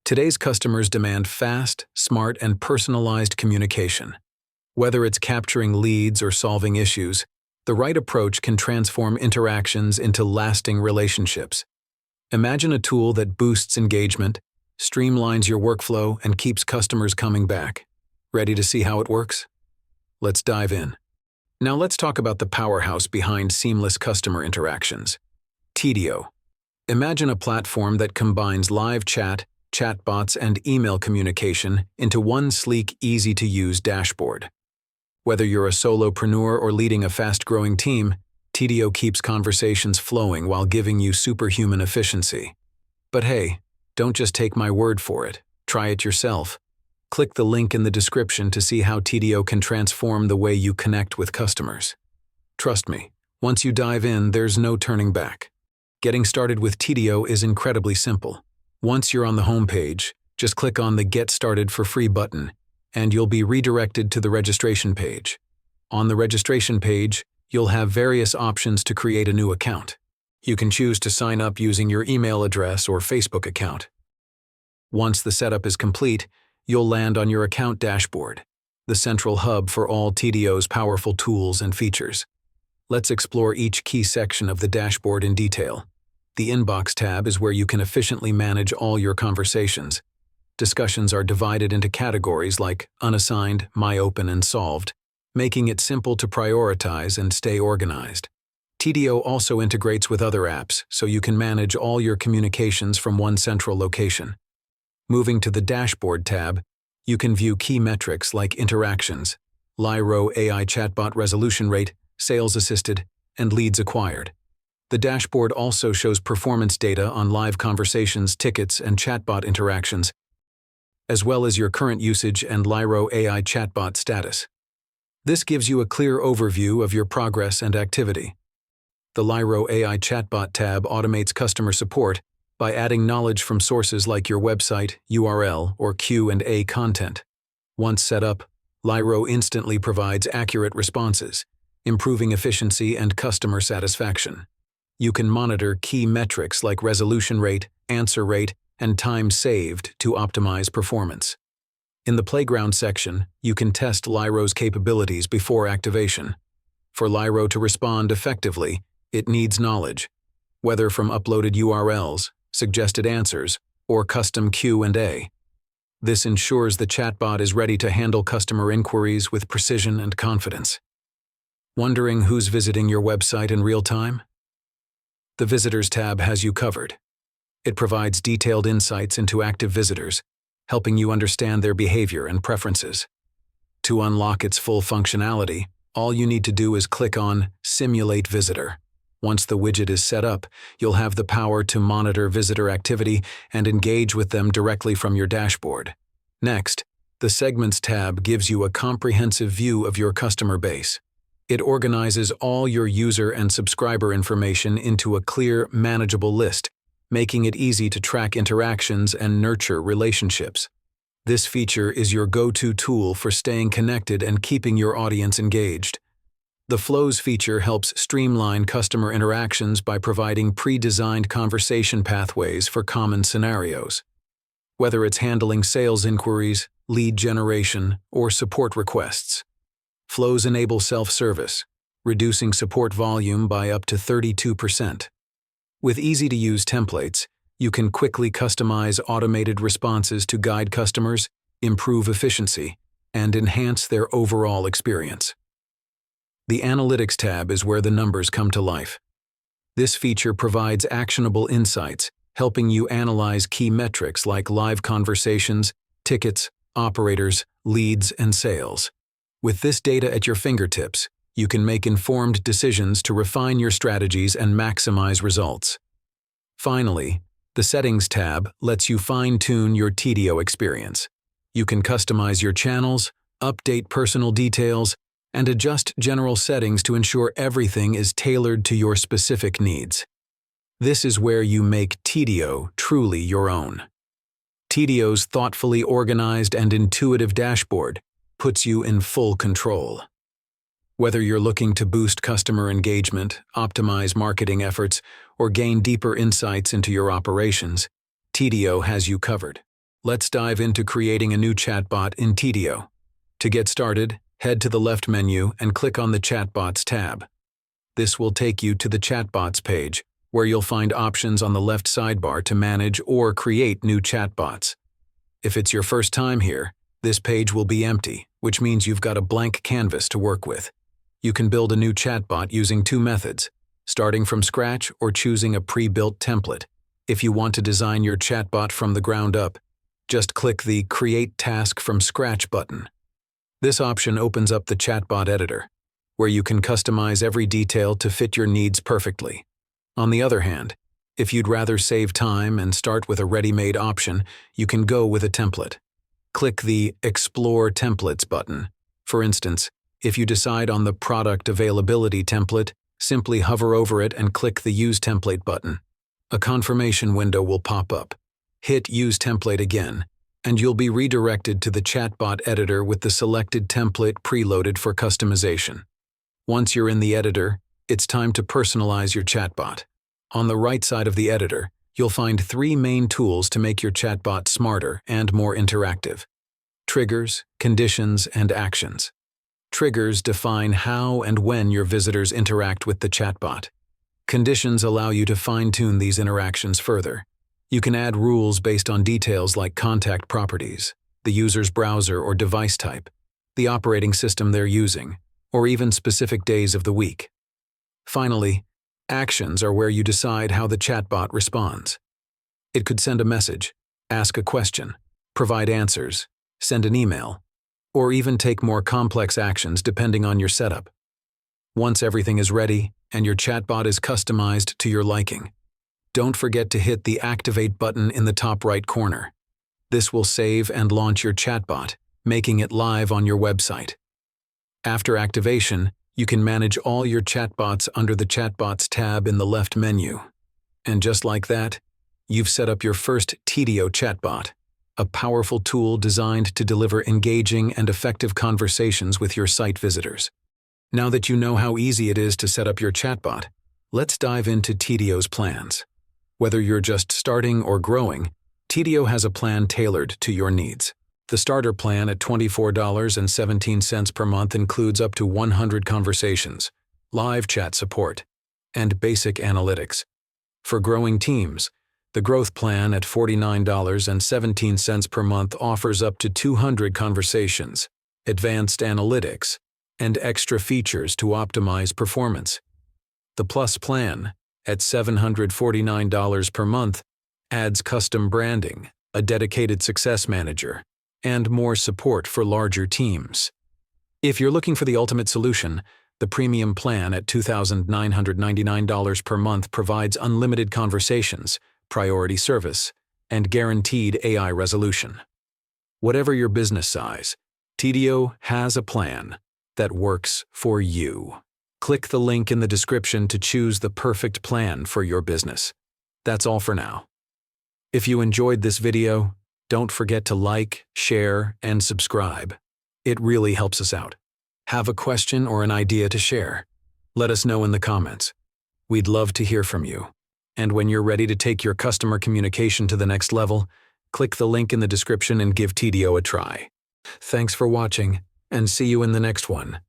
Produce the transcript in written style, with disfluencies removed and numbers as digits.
Today's customers demand fast, smart, and personalized communication. Whether it's capturing leads or solving issues, the right approach can transform interactions into lasting relationships. Imagine a tool that boosts engagement, streamlines your workflow, and keeps customers coming back. Ready to see how it works? Let's dive in. Now let's talk about the powerhouse behind seamless customer interactions. Tidio. Imagine a platform that combines live chat, chatbots, and email communication into one sleek, easy-to-use dashboard. Whether you're a solopreneur or leading a fast-growing team, Tidio keeps conversations flowing while giving you superhuman efficiency. But hey, don't just take my word for it. Try it yourself. Click the link in the description to see how Tidio can transform the way you connect with customers. Trust me, once you dive in, there's no turning back. Getting started with Tidio is incredibly simple. Once you're on the home page, just click on the Get Started for Free button, and you'll be redirected to the registration page. On the registration page, you'll have various options to create a new account. You can choose to sign up using your email address or Facebook account. Once the setup is complete, you'll land on your account dashboard, the central hub for all Tidio's powerful tools and features. Let's explore each key section of the dashboard in detail. The Inbox tab is where you can efficiently manage all your conversations. Discussions are divided into categories like unassigned, my-open, and solved, making it simple to prioritize and stay organized. Tidio also integrates with other apps, so you can manage all your communications from one central location. Moving to the Dashboard tab, you can view key metrics like interactions, Lyro AI chatbot resolution rate, sales assisted, and leads acquired. The dashboard also shows performance data on live conversations, tickets, and chatbot interactions, as well as your current usage and Lyro AI chatbot status. This gives you a clear overview of your progress and activity. The Lyro AI chatbot tab automates customer support by adding knowledge from sources like your website, URL, or Q&A content. Once set up, Lyro instantly provides accurate responses, improving efficiency and customer satisfaction. You can monitor key metrics like resolution rate, answer rate, and time saved to optimize performance. In the Playground section, you can test Lyro's capabilities before activation. For Lyro to respond effectively, it needs knowledge, whether from uploaded URLs, suggested answers, or custom Q&A. This ensures the chatbot is ready to handle customer inquiries with precision and confidence. Wondering who's visiting your website in real time? The Visitors tab has you covered. It provides detailed insights into active visitors, helping you understand their behavior and preferences. To unlock its full functionality, all you need to do is click on Simulate Visitor. Once the widget is set up, you'll have the power to monitor visitor activity and engage with them directly from your dashboard. Next, the Segments tab gives you a comprehensive view of your customer base. It organizes all your user and subscriber information into a clear, manageable list, making it easy to track interactions and nurture relationships. This feature is your go-to tool for staying connected and keeping your audience engaged. The Flows feature helps streamline customer interactions by providing pre-designed conversation pathways for common scenarios. Whether it's handling sales inquiries, lead generation, or support requests, Flows enable self-service, reducing support volume by up to 32%. With easy-to-use templates, you can quickly customize automated responses to guide customers, improve efficiency, and enhance their overall experience. The Analytics tab is where the numbers come to life. This feature provides actionable insights, helping you analyze key metrics like live conversations, tickets, operators, leads, and sales. With this data at your fingertips, you can make informed decisions to refine your strategies and maximize results. Finally, the Settings tab lets you fine-tune your Tidio experience. You can customize your channels, update personal details, and adjust general settings to ensure everything is tailored to your specific needs. This is where you make Tidio truly your own. Tidio's thoughtfully organized and intuitive dashboard puts you in full control. Whether you're looking to boost customer engagement, optimize marketing efforts, or gain deeper insights into your operations, Tidio has you covered. Let's dive into creating a new chatbot in Tidio. To get started, head to the left menu and click on the Chatbots tab. This will take you to the Chatbots page, where you'll find options on the left sidebar to manage or create new chatbots. If it's your first time here, this page will be empty, which means you've got a blank canvas to work with. You can build a new chatbot using two methods, starting from scratch or choosing a pre-built template. If you want to design your chatbot from the ground up, just click the Create Task from Scratch button. This option opens up the chatbot editor, where you can customize every detail to fit your needs perfectly. On the other hand, if you'd rather save time and start with a ready-made option, you can go with a template. Click the Explore Templates button. For instance, if you decide on the Product Availability template, simply hover over it and click the Use Template button. A confirmation window will pop up. Hit Use Template again, and you'll be redirected to the chatbot editor with the selected template preloaded for customization. Once you're in the editor, it's time to personalize your chatbot. On the right side of the editor, you'll find three main tools to make your chatbot smarter and more interactive: triggers, conditions, and actions. Triggers define how and when your visitors interact with the chatbot. Conditions allow you to fine-tune these interactions further. You can add rules based on details like contact properties, the user's browser or device type, the operating system they're using, or even specific days of the week. Finally, actions are where you decide how the chatbot responds. It could send a message, ask a question, provide answers, send an email, or even take more complex actions depending on your setup. Once everything is ready and your chatbot is customized to your liking, don't forget to hit the Activate button in the top right corner. This will save and launch your chatbot, making it live on your website. After activation, you can manage all your chatbots under the Chatbots tab in the left menu. And just like that, you've set up your first Tidio chatbot, a powerful tool designed to deliver engaging and effective conversations with your site visitors. Now that you know how easy it is to set up your chatbot, let's dive into Tidio's plans. Whether you're just starting or growing, Tidio has a plan tailored to your needs. The starter plan at $24.17 per month includes up to 100 conversations, live chat support, and basic analytics. For growing teams, the growth plan at $49.17 per month offers up to 200 conversations, advanced analytics, and extra features to optimize performance. The Plus plan, at $749 per month, adds custom branding, a dedicated success manager, and more support for larger teams. If you're looking for the ultimate solution, the premium plan at $2,999 per month provides unlimited conversations, priority service, and guaranteed AI resolution. Whatever your business size, Tidio has a plan that works for you. Click the link in the description to choose the perfect plan for your business. That's all for now. If you enjoyed this video, don't forget to like, share, and subscribe. It really helps us out. Have a question or an idea to share? Let us know in the comments. We'd love to hear from you. And when you're ready to take your customer communication to the next level, click the link in the description and give Tidio a try. Thanks for watching, and see you in the next one.